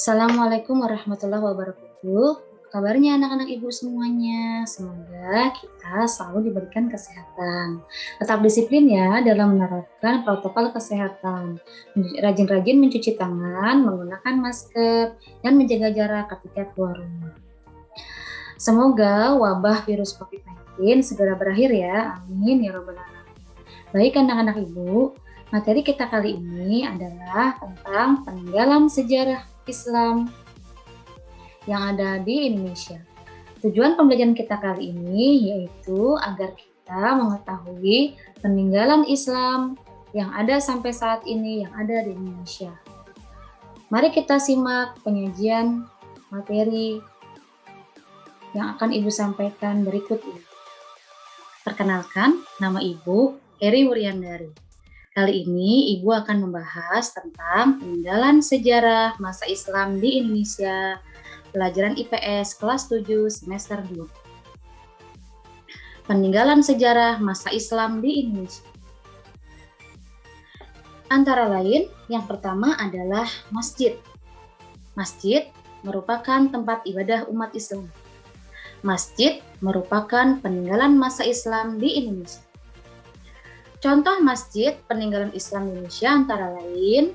Assalamualaikum warahmatullahi wabarakatuh. Kabarnya anak-anak ibu semuanya, semoga kita selalu diberikan kesehatan. Tetap disiplin ya dalam menerapkan protokol kesehatan. Rajin-rajin mencuci tangan, menggunakan masker, dan menjaga jarak ketika keluar rumah. Semoga wabah virus COVID-19 segera berakhir ya. Amin ya robbal alamin. Baik anak-anak ibu, materi kita kali ini adalah tentang peninggalan sejarah Islam yang ada di Indonesia. Tujuan pembelajaran kita kali ini yaitu agar kita mengetahui peninggalan Islam yang ada sampai saat ini yang ada di Indonesia. Mari kita simak penyajian materi yang akan Ibu sampaikan berikut ini. Perkenalkan, nama Ibu Eri Wuryandari. Kali ini Ibu akan membahas tentang peninggalan sejarah masa Islam di Indonesia, pelajaran IPS kelas 7 semester 2. Peninggalan sejarah masa Islam di Indonesia. Antara lain, yang pertama adalah masjid. Masjid merupakan tempat ibadah umat Islam. Masjid merupakan peninggalan masa Islam di Indonesia. Contoh masjid peninggalan Islam Indonesia antara lain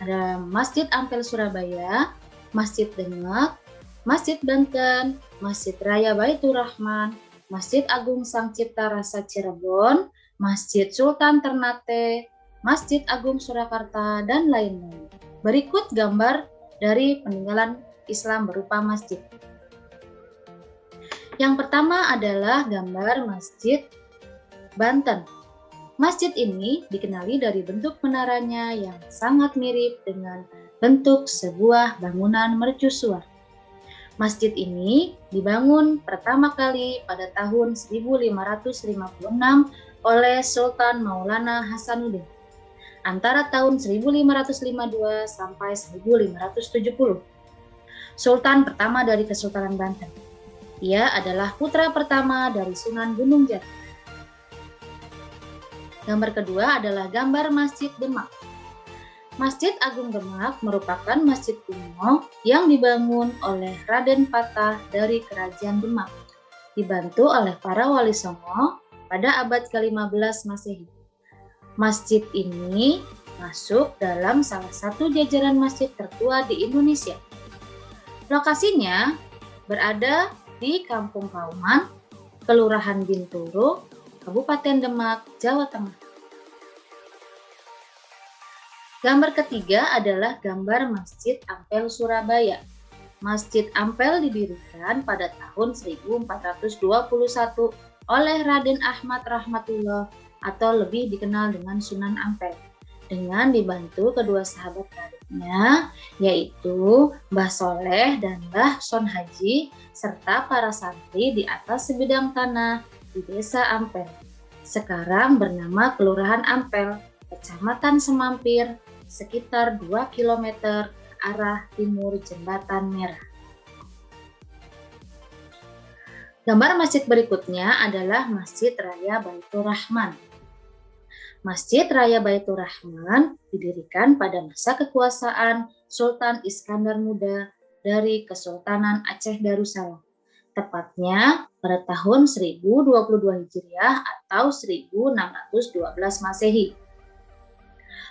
ada Masjid Ampel Surabaya, Masjid Demak, Masjid Banten, Masjid Raya Baitur Rahman, Masjid Agung Sang Cipta Rasa Cirebon, Masjid Sultan Ternate, Masjid Agung Surakarta, dan lain-lain. Berikut gambar dari peninggalan Islam berupa masjid. Yang pertama adalah gambar Masjid Banten. Masjid ini dikenali dari bentuk menaranya yang sangat mirip dengan bentuk sebuah bangunan mercusuar. Masjid ini dibangun pertama kali pada tahun 1556 oleh Sultan Maulana Hasanuddin antara tahun 1552 sampai 1570. Sultan pertama dari Kesultanan Banten. Ia adalah putra pertama dari Sunan Gunung Jati. Gambar kedua adalah gambar Masjid Demak. Masjid Agung Demak merupakan masjid kuno yang dibangun oleh Raden Patah dari Kerajaan Demak, dibantu oleh para wali songo pada abad ke-15 Masehi. Masjid ini masuk dalam salah satu jajaran masjid tertua di Indonesia. Lokasinya berada di Kampung Kauman, Kelurahan Binturu, Kabupaten Demak, Jawa Tengah. Gambar ketiga adalah gambar Masjid Ampel Surabaya. Masjid Ampel didirikan pada tahun 1421 oleh Raden Ahmad Rahmatullah atau lebih dikenal dengan Sunan Ampel, dengan dibantu kedua sahabat karibnya yaitu Mbah Soleh dan Mbah Son Haji serta para santri di atas sebidang tanah di Desa Ampel, sekarang bernama Kelurahan Ampel, Kecamatan Semampir, sekitar 2 km ke arah timur Jembatan Merah. Gambar masjid berikutnya adalah Masjid Raya Baitur Rahman. Masjid Raya Baitur Rahman didirikan pada masa kekuasaan Sultan Iskandar Muda dari Kesultanan Aceh Darussalam, tepatnya pada tahun 1022 Hijriah atau 1612 Masehi.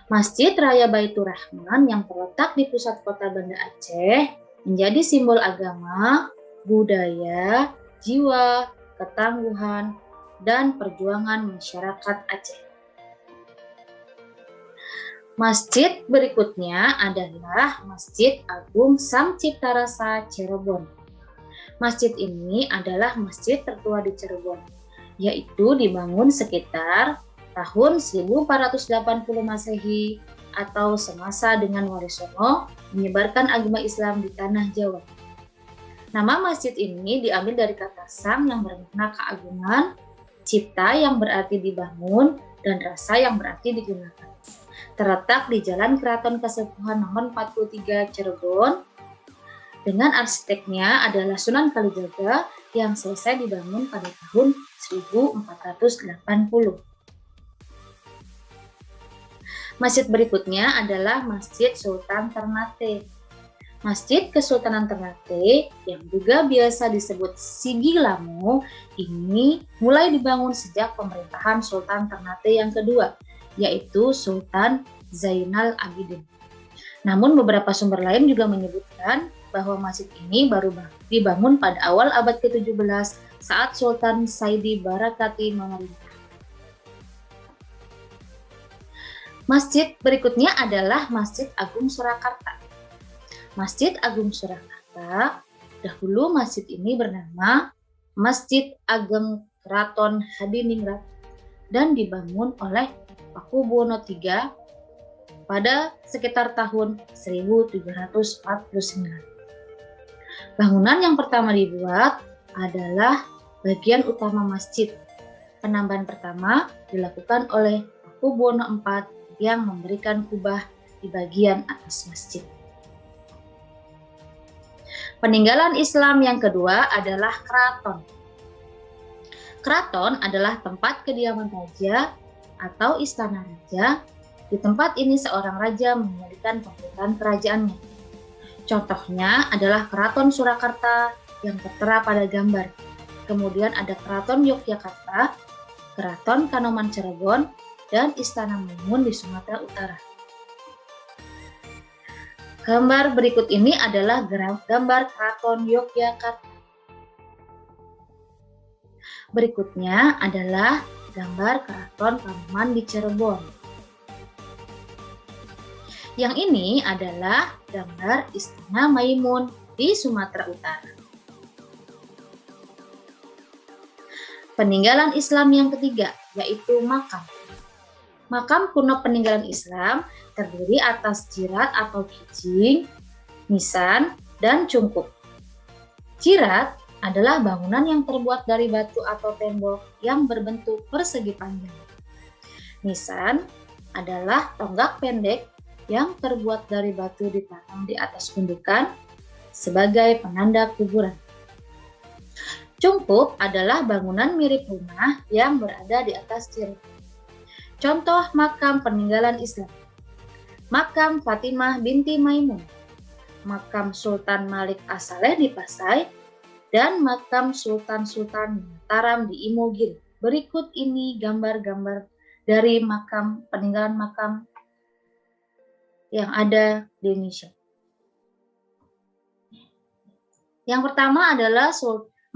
Masjid Raya Baitur Rahman yang terletak di pusat kota Banda Aceh menjadi simbol agama, budaya, jiwa, ketangguhan, dan perjuangan masyarakat Aceh. Masjid berikutnya adalah Masjid Agung Sang Cipta Rasa Cirebon. Masjid ini adalah masjid tertua di Cirebon, yaitu dibangun sekitar tahun 1480 Masehi atau semasa dengan Wali Songo menyebarkan agama Islam di tanah Jawa. Nama masjid ini diambil dari kata sang yang bermakna keagungan, cipta yang berarti dibangun, dan rasa yang berarti digunakan. Terletak di Jalan Keraton Kasepuhan nomor 43 Cirebon. Dengan arsiteknya adalah Sunan Kalijaga yang selesai dibangun pada tahun 1480. Masjid berikutnya adalah Masjid Sultan Ternate. Masjid Kesultanan Ternate yang juga biasa disebut Sigi Lamu ini mulai dibangun sejak pemerintahan Sultan Ternate yang kedua, yaitu Sultan Zainal Abidin. Namun beberapa sumber lain juga menyebutkan bahwa masjid ini baru dibangun pada awal abad ke-17 saat Sultan Saidi Barakati memerintah. Masjid berikutnya adalah Masjid Agung Surakarta. Masjid Agung Surakarta, dahulu masjid ini bernama Masjid Ageng Keraton Hadiningrat dan dibangun oleh Pakubuwono III pada sekitar tahun 1749. Bangunan yang pertama dibuat adalah bagian utama masjid. Penambahan pertama dilakukan oleh Pakubuwono IV yang memberikan kubah di bagian atas masjid. Peninggalan Islam yang kedua adalah keraton. Keraton adalah tempat kediaman raja atau istana raja. Di tempat ini seorang raja mengendalikan pemerintahan kerajaannya. Contohnya adalah Keraton Surakarta yang tertera pada gambar. Kemudian ada Keraton Yogyakarta, Keraton Kanoman Cirebon, dan Istana Maimun di Sumatera Utara. Gambar berikut ini adalah gambar Keraton Yogyakarta. Berikutnya adalah gambar Keraton Kanoman di Cirebon. Yang ini adalah gambar Istana Maimun di Sumatera Utara. Peninggalan Islam yang ketiga yaitu makam. Makam kuno peninggalan Islam terdiri atas jirat atau kijing, nisan, dan cungkup. Jirat adalah bangunan yang terbuat dari batu atau tembok yang berbentuk persegi panjang. Nisan adalah tonggak pendek yang terbuat dari batu ditanam di atas gundukan sebagai penanda kuburan. Cungkup adalah bangunan mirip rumah yang berada di atas jirat. Contoh makam peninggalan Islam: Makam Fatimah binti Maimun, Makam Sultan Malik As-Saleh di Pasai, dan Makam Sultan-Sultan Mataram di Imogiri. Berikut ini gambar-gambar dari peninggalan makam yang ada di Indonesia. Yang pertama adalah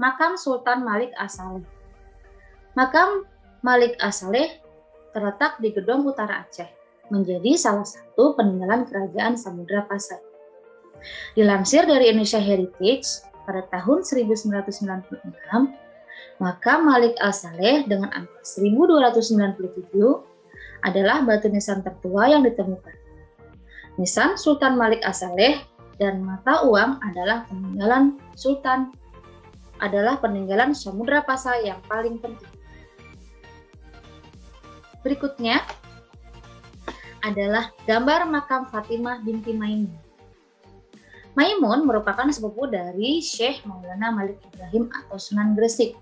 Makam Sultan Malik As-Saleh. Makam Malik As-Saleh terletak di Gedong Utara Aceh, menjadi salah satu peninggalan kerajaan Samudra Pasai. Dilansir dari Indonesia Heritage, pada tahun 1996, makam Malik As-Saleh dengan angka 1297 adalah batu nisan tertua yang ditemukan. Nisan Sultan Malik As-Saleh dan mata uang adalah peninggalan Samudra Pasai yang paling penting. Berikutnya adalah gambar makam Fatimah binti Maimun. Maimun merupakan sepupu dari Syekh Maulana Malik Ibrahim atau Sunan Gresik.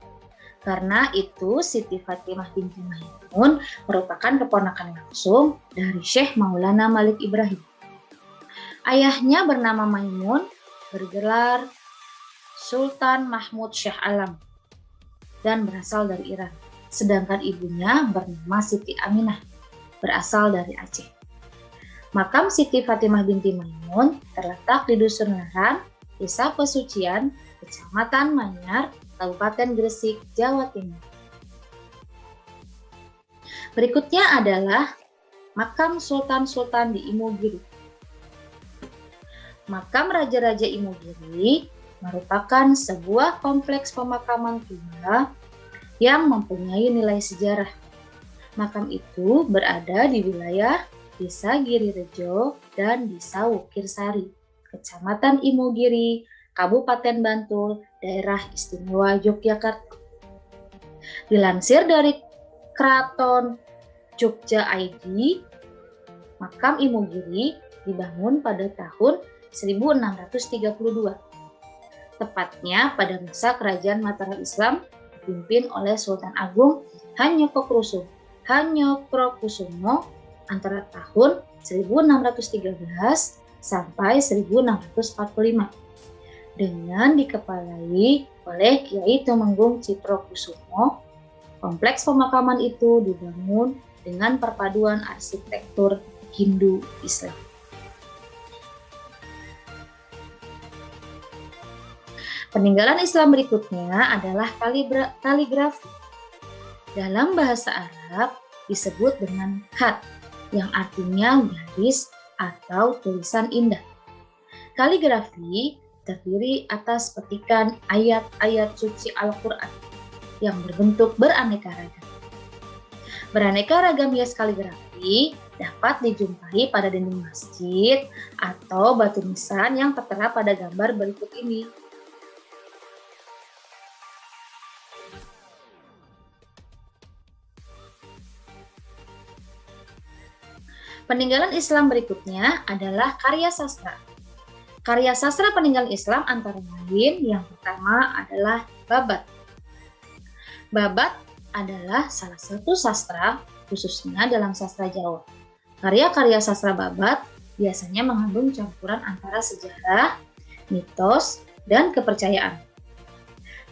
Karena itu Siti Fatimah binti Maimun merupakan keponakan langsung dari Syekh Maulana Malik Ibrahim. Ayahnya bernama Maimun, bergelar Sultan Mahmud Shah Alam dan berasal dari Iran. Sedangkan ibunya bernama Siti Aminah, berasal dari Aceh. Makam Siti Fatimah binti Maimun terletak di Dusun Laran, Desa Pesucian, Kecamatan Manyar, Kabupaten Gresik, Jawa Timur. Berikutnya adalah Makam Sultan-Sultan di Imogiri. Makam Raja-Raja Imogiri merupakan sebuah kompleks pemakaman tua yang mempunyai nilai sejarah. Makam itu berada di wilayah Desa Girirejo dan Desa Wukirsari, Kecamatan Imogiri, Kabupaten Bantul, Daerah Istimewa Yogyakarta. Dilansir dari Keraton Jogja ID, makam Imogiri dibangun pada tahun 1632. Tepatnya pada masa kerajaan Mataram Islam dipimpin oleh Sultan Agung Hanyokrokusumo antara tahun 1613 sampai 1645 dengan dikepalai oleh Kiai Tumenggung Citrokusumo. Kompleks pemakaman itu dibangun dengan perpaduan arsitektur Hindu-Islam. Peninggalan Islam berikutnya adalah kaligrafi. Dalam bahasa Arab disebut dengan khat, yang artinya garis atau tulisan indah. Kaligrafi terdiri atas petikan ayat-ayat suci Al-Quran yang berbentuk beraneka ragam. Beraneka ragam hias kaligrafi dapat dijumpai pada dinding masjid atau batu nisan yang tertera pada gambar berikut ini. Peninggalan Islam berikutnya adalah karya sastra. Karya sastra peninggalan Islam antara lain yang pertama adalah babat. Babat adalah salah satu sastra, khususnya dalam sastra Jawa. Karya-karya sastra babat biasanya mengandung campuran antara sejarah, mitos, dan kepercayaan.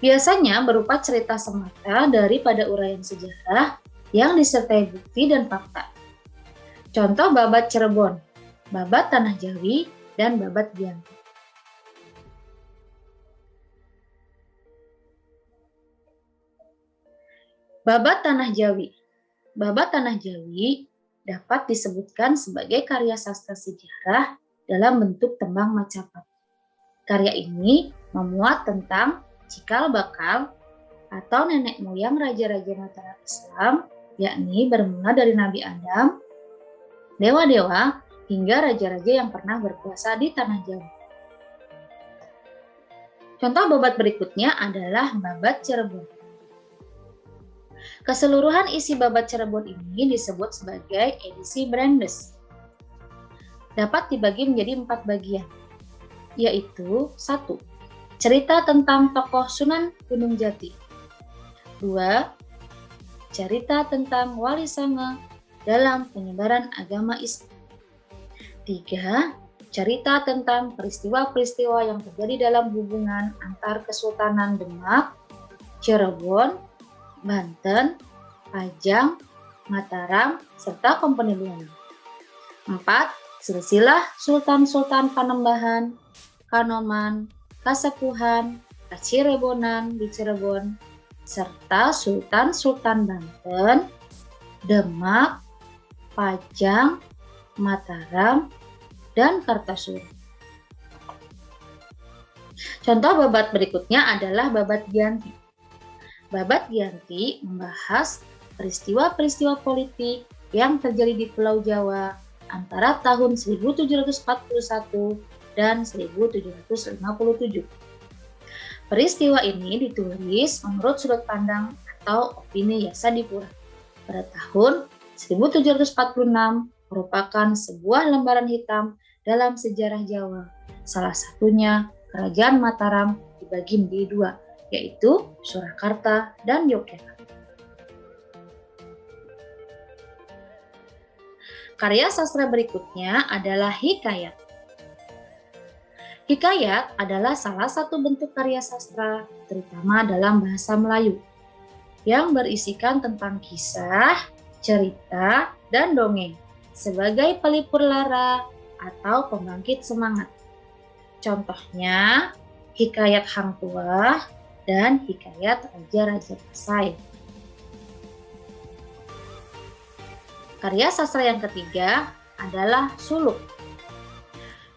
Biasanya berupa cerita semata daripada uraian sejarah yang disertai bukti dan fakta. Contoh babat Cirebon, babat Tanah Jawi, dan babat Giyanti. Babat Tanah Jawi. Babat Tanah Jawi dapat disebutkan sebagai karya sastra sejarah dalam bentuk tembang Macapat. Karya ini memuat tentang cikal bakal atau nenek moyang raja-raja Mataram Islam, yakni bermula dari Nabi Adam, dewa-dewa, hingga raja-raja yang pernah berkuasa di Tanah Jawi. Contoh babat berikutnya adalah babat Cirebon. Keseluruhan isi babat Cirebon ini disebut sebagai edisi Brandes. Dapat dibagi menjadi 4 bagian, yaitu 1. Cerita tentang tokoh Sunan Gunung Jati. 2. Cerita tentang Wali Songo dalam penyebaran agama Islam. 3. Cerita tentang peristiwa-peristiwa yang terjadi dalam hubungan antar Kesultanan Demak, Cirebon, Banten, Pajang, Mataram, serta Kompeni Luang. 4. Silsilah Sultan-Sultan Panembahan, Kanoman, Kasepuhan, Kacirebonan di Cirebon, serta Sultan-Sultan Banten, Demak, Pajang, Mataram, dan Kartasura. Contoh babat berikutnya adalah babat Giyanti. Babat Giyanti membahas peristiwa-peristiwa politik yang terjadi di Pulau Jawa antara tahun 1741 dan 1757. Peristiwa ini ditulis menurut sudut pandang atau opini Yasadipura. Pada tahun 1746 merupakan sebuah lembaran hitam dalam sejarah Jawa. Salah satunya Kerajaan Mataram dibagi menjadi 2, yaitu Surakarta dan Yogyakarta. Karya sastra berikutnya adalah hikayat. Hikayat adalah salah satu bentuk karya sastra, terutama dalam bahasa Melayu, yang berisikan tentang kisah, cerita, dan dongeng sebagai pelipur lara atau pembangkit semangat. Contohnya, hikayat Hang Tuah dan hikayat Raja-Raja Pasai. Karya sastra yang ketiga adalah suluk.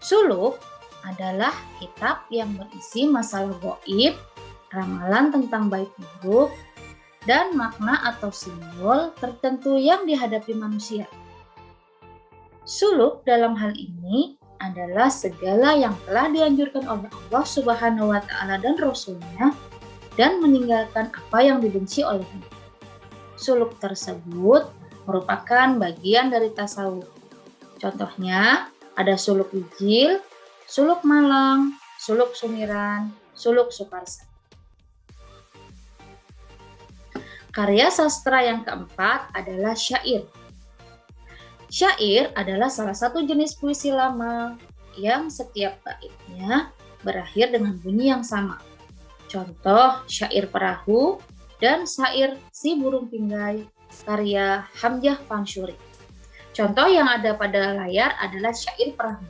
Suluk adalah kitab yang berisi masalah gaib, ramalan tentang baik buruk, dan makna atau simbol tertentu yang dihadapi manusia. Suluk dalam hal ini adalah segala yang telah dianjurkan oleh Allah Subhanahu wa Ta'ala dan Rasul-Nya dan meninggalkan apa yang dibenci olehnya. Suluk tersebut merupakan bagian dari tasawuf. Contohnya ada suluk Ijil, suluk Malang, suluk Sumiran, suluk Suparsa. Karya sastra yang keempat adalah syair. Syair adalah salah satu jenis puisi lama yang setiap baitnya berakhir dengan bunyi yang sama. Contoh syair perahu dan syair si burung pinggai karya Hamzah Pansyuri. Contoh yang ada pada layar adalah syair perahu.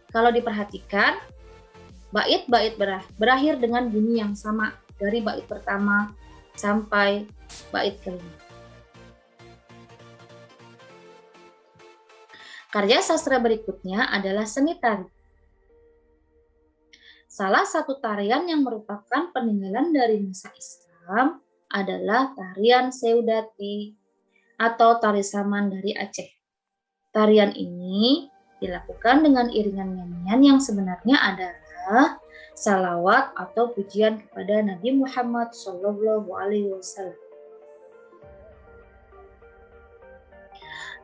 Kalau diperhatikan, bait-bait berakhir dengan bunyi yang sama dari bait pertama sampai bait kelima. Karya sastra berikutnya adalah seni tari. Salah satu tarian yang merupakan peninggalan dari masa Islam adalah tarian Seudati atau tari saman dari Aceh. Tarian ini dilakukan dengan iringan nyanyian yang sebenarnya adalah salawat atau pujian kepada Nabi Muhammad SAW.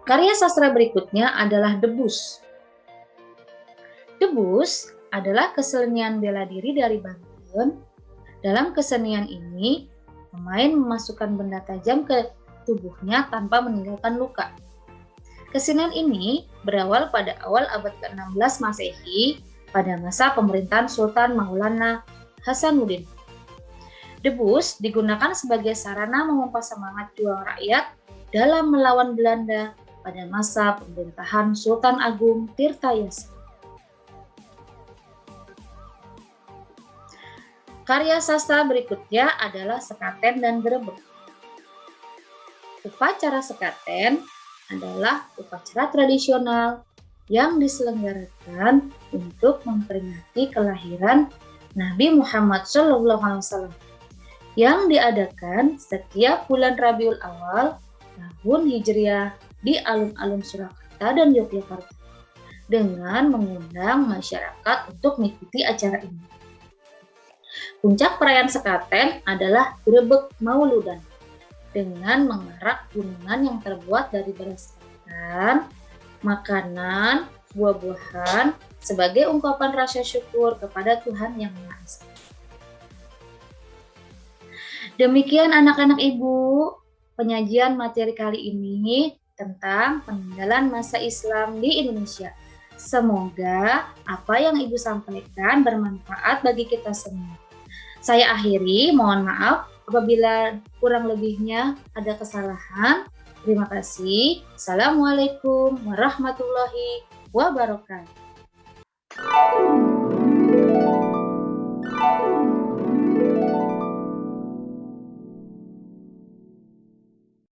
Karya sastra berikutnya adalah Debus. Debus adalah kesenian bela diri dari Banten. Dalam kesenian ini, pemain memasukkan benda tajam ke tubuhnya tanpa meninggalkan luka. Kesenian ini berawal pada awal abad ke-16 Masehi pada masa pemerintahan Sultan Maulana Hasanuddin. Debus digunakan sebagai sarana memompa semangat juang rakyat dalam melawan Belanda pada masa pemerintahan Sultan Agung Tirtayasa. Karya sastra berikutnya adalah Sekaten dan Grebeg. Upacara sekaten adalah upacara tradisional yang diselenggarakan untuk memperingati kelahiran Nabi Muhammad SAW yang diadakan setiap bulan Rabiul Awal tahun Hijriah di alun-alun Surakarta dan Yogyakarta dengan mengundang masyarakat untuk mengikuti acara ini. Puncak perayaan sekaten adalah Grebeg Mauludan dengan mengarak gunungan yang terbuat dari beras ketan, makanan, buah-buahan sebagai ungkapan rasa syukur kepada Tuhan Yang Maha Esa. Demikian anak-anak Ibu, penyajian materi kali ini tentang peninggalan masa Islam di Indonesia. Semoga apa yang Ibu sampaikan bermanfaat bagi kita semua. Saya akhiri, mohon maaf apabila kurang lebihnya ada kesalahan. Terima kasih. Assalamualaikum warahmatullahi wabarakatuh.